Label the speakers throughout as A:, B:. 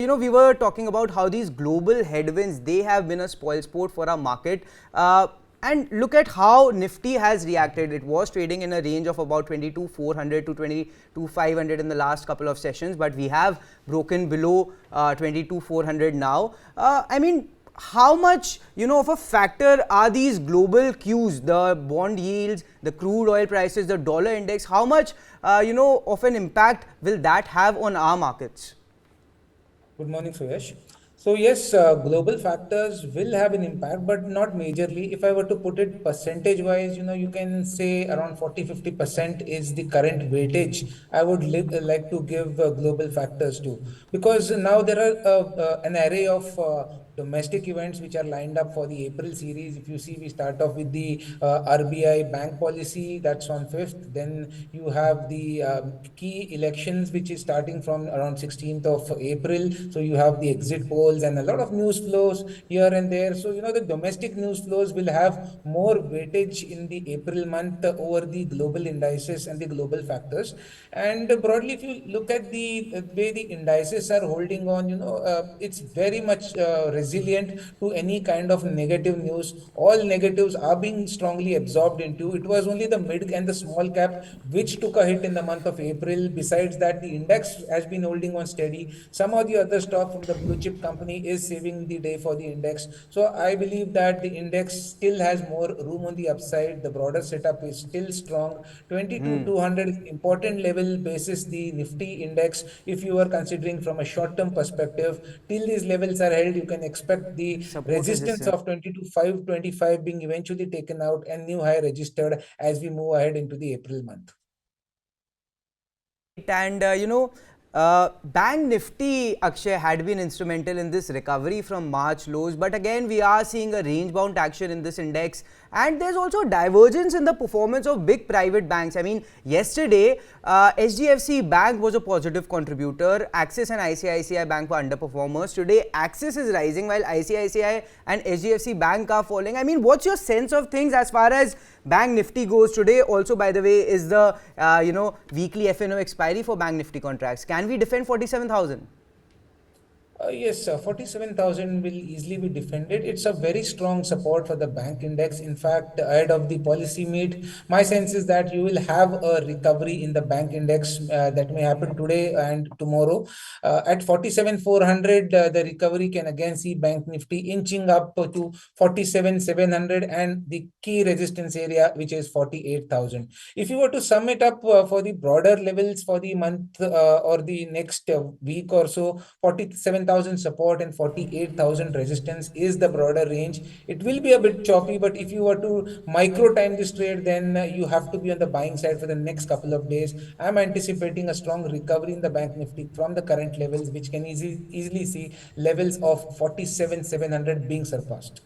A: We were talking about how these global headwinds, they have been a spoil sport for our market. And look at how Nifty has reacted. It was trading in a range of about 22,400 to 22,500 in the last couple of sessions, but we have broken below 22,400 now. How much, of a factor are these global cues, the bond yields, the crude oil prices, the dollar index? How much, of an impact will that have on our markets?
B: Good morning, Suyash. So yes, global factors will have an impact, but not majorly. If I were to put it percentage-wise, you can say around 40-50% is the current weightage I would like to give global factors to, because now there are an array of domestic events which are lined up for the April series. If you see, we start off with the RBI bank policy, that's on 5th. Then you have the key elections, which is starting from around 16th of April. So you have the exit polls and a lot of news flows here and there. So, the domestic news flows will have more weightage in the April month over the global indices and the global factors. And broadly, if you look at the way the indices are holding on, it's very much resilient to any kind of negative news. All negatives are being strongly absorbed into. It was only the mid and the small cap which took a hit in the month of April. Besides that, the index has been holding on steady. Some of the other stock from the blue chip company is saving the day for the index. So I believe that the index still has more room on the upside. The broader setup is still strong. 22,200 is an important level basis the Nifty index. If you are considering from a short-term perspective, till these levels are held, you can expect the resistance of 22,525 being eventually taken out and new high registered as we move ahead into the April month.
A: And Bank Nifty, Akshay, had been instrumental in this recovery from March lows, but again we are seeing a range bound action in this index, and there's also divergence in the performance of big private banks. Yesterday HDFC Bank was a positive contributor, Axis and ICICI Bank were underperformers. Today Axis is rising while ICICI and HDFC Bank are falling. What's your sense of things as far as Bank Nifty goes today? Also, by the way, is the weekly FNO expiry for Bank Nifty contracts. Can we defend 47,000?
B: Yes, 47,000 will easily be defended. It's a very strong support for the bank index. In fact, ahead of the policy meet, my sense is that you will have a recovery in the bank index that may happen today and tomorrow. At 47,400, the recovery can again see Bank Nifty inching up to 47,700 and the key resistance area, which is 48,000. If you were to sum it up for the broader levels for the month or the next week or so, 47,000 support and 48,000 resistance is the broader range. It will be a bit choppy, but if you were to micro time this trade, then you have to be on the buying side for the next couple of days. I'm anticipating a strong recovery in the Bank Nifty from the current levels, which can easily see levels of 47,700 being surpassed.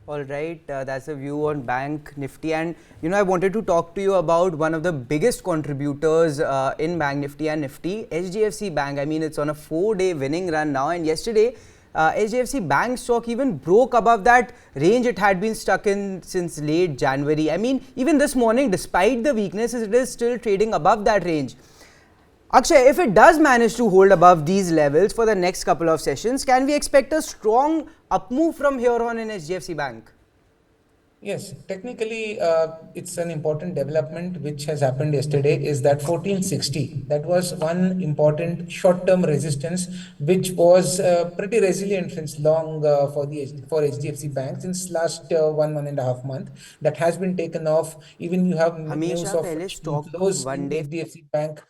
A: All right, that's a view on Bank Nifty. And I wanted to talk to you about one of the biggest contributors in Bank Nifty and Nifty, HDFC Bank. It's on a 4-day winning run now, and yesterday HDFC Bank stock even broke above that range it had been stuck in since late January. Even this morning, despite the weaknesses, it is still trading above that range. Akshay, if it does manage to hold above these levels for the next couple of sessions, can we expect a strong up move from here on in HDFC Bank?
B: Yes, technically, it's an important development which has happened yesterday is that 1460. That was one important short-term resistance which was pretty resilient since long for HDFC Bank since last 1.5 month. That has been taken off. Even you have news of inflows in HDFC Bank.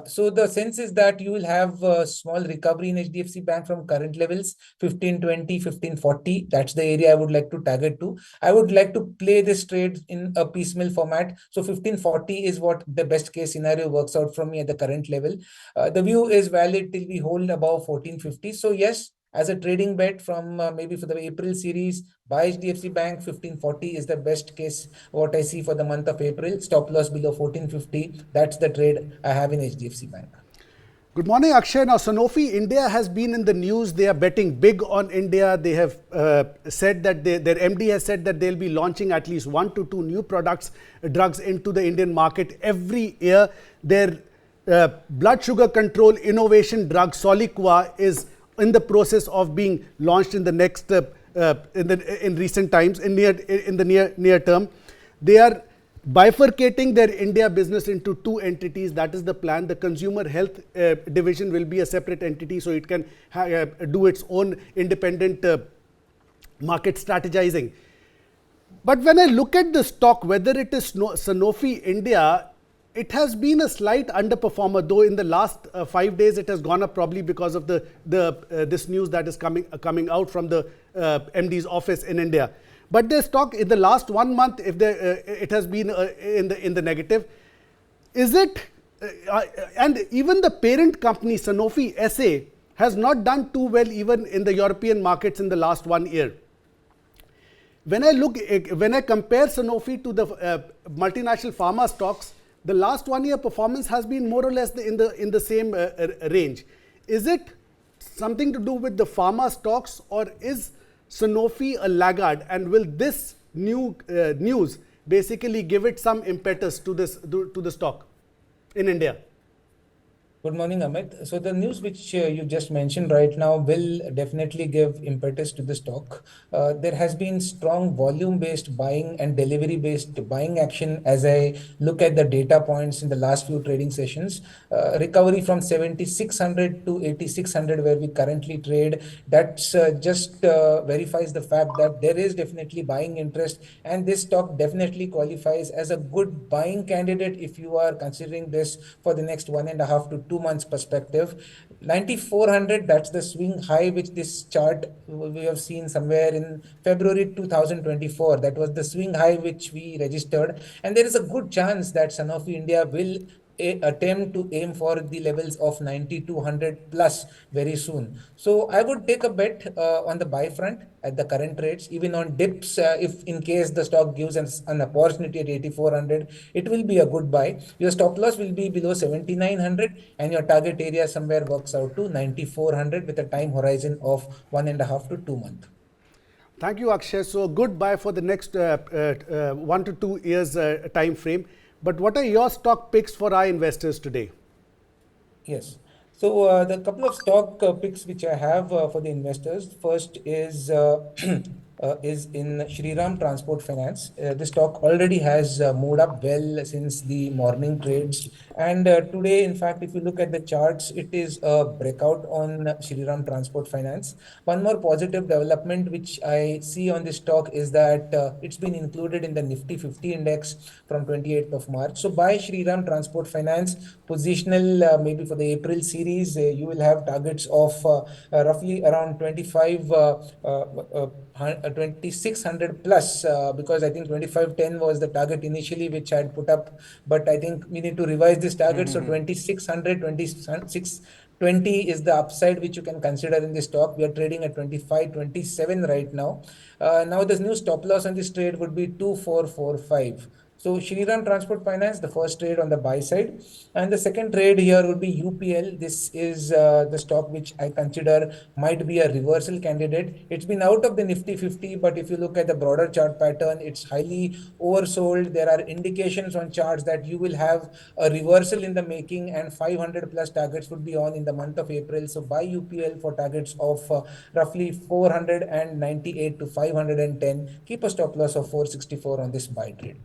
B: So the sense is that you will have a small recovery in HDFC Bank from current levels, 1520, 1540. That's the area I would like to target to. I would like to play this trade in a piecemeal format. So 1540 is what the best case scenario works out from me at the current level. The view is valid till we hold above 1450. So yes, as a trading bet from maybe for the April series, buy HDFC Bank, 1540 is the best case what I see for the month of April. Stop loss below 1450. That's the trade I have in HDFC Bank.
C: Good morning, Akshay. Now, Sanofi India has been in the news. They are betting big on India. They have said that their MD has said that they'll be launching at least 1 to 2 new drugs into the Indian market every year. Their blood sugar control innovation drug Soliqua is in the process of being launched in the next in recent times, in the near term. They are bifurcating their India business into two entities. That is the plan. The consumer health division will be a separate entity, so it can do its own independent market strategizing. But when I look at the stock, whether it is Sanofi India, it has been a slight underperformer, though in the last 5 days it has gone up, probably because of this news that is coming out from the MD's office in India. But their stock in the last 1 month, if it has been in the negative. Is it and even the parent company Sanofi SA has not done too well even in the European markets in the last 1 year. When I compare Sanofi to the multinational pharma stocks, the last 1 year performance has been more or less in the same range. Is it something to do with the pharma stocks, or is Sanofi a laggard, and will this new news basically give it some impetus to the stock in India?
B: Good morning, Amit. So the news which you just mentioned right now will definitely give impetus to the stock. There has been strong volume-based buying and delivery-based buying action as I look at the data points in the last few trading sessions. Recovery from 7,600 to 8,600 where we currently trade, that's just verifies the fact that there is definitely buying interest, and this stock definitely qualifies as a good buying candidate if you are considering this for the next 1.5 to 2 months perspective. 9,400, that's the swing high which this chart we have seen somewhere in February 2024. That was the swing high which we registered, and there is a good chance that Sanofi India will attempt to aim for the levels of 9,200 plus very soon. So I would take a bet on the buy front at the current rates, even on dips. If in case the stock gives an opportunity at 8,400, it will be a good buy. Your stop loss will be below 7,900, and your target area somewhere works out to 9,400 with a time horizon of 1.5 to 2 months.
C: Thank you, Akshay. So good buy for the next 1 to 2 years time frame. But what are your stock picks for our investors today?
B: Yes. So the couple of stock picks which I have for the investors. First is in Shriram Transport Finance. The stock already has moved up well since the morning trades, and today, in fact, if you look at the charts, it is a breakout on Shriram Transport Finance. One more positive development which I see on this stock is that it's been included in the Nifty 50 index from 28th of March. So by Shriram Transport Finance, positional maybe for the April series, you will have targets of roughly around 2,600 plus, because I think 2510 was the target initially which I had put up, but I think we need to revise this target. So 2,600, 2620 is the upside which you can consider in this stock. We are trading at 2527 right now. Now the new stop loss on this trade would be 2445. So Shriram Transport Finance, the first trade on the buy side, and the second trade here would be UPL. This is the stock which I consider might be a reversal candidate. It's been out of the Nifty 50, but if you look at the broader chart pattern, it's highly oversold. There are indications on charts that you will have a reversal in the making, and 500 plus targets would be on in the month of April. So buy UPL for targets of roughly 498 to 510. Keep a stop loss of 464 on this buy trade.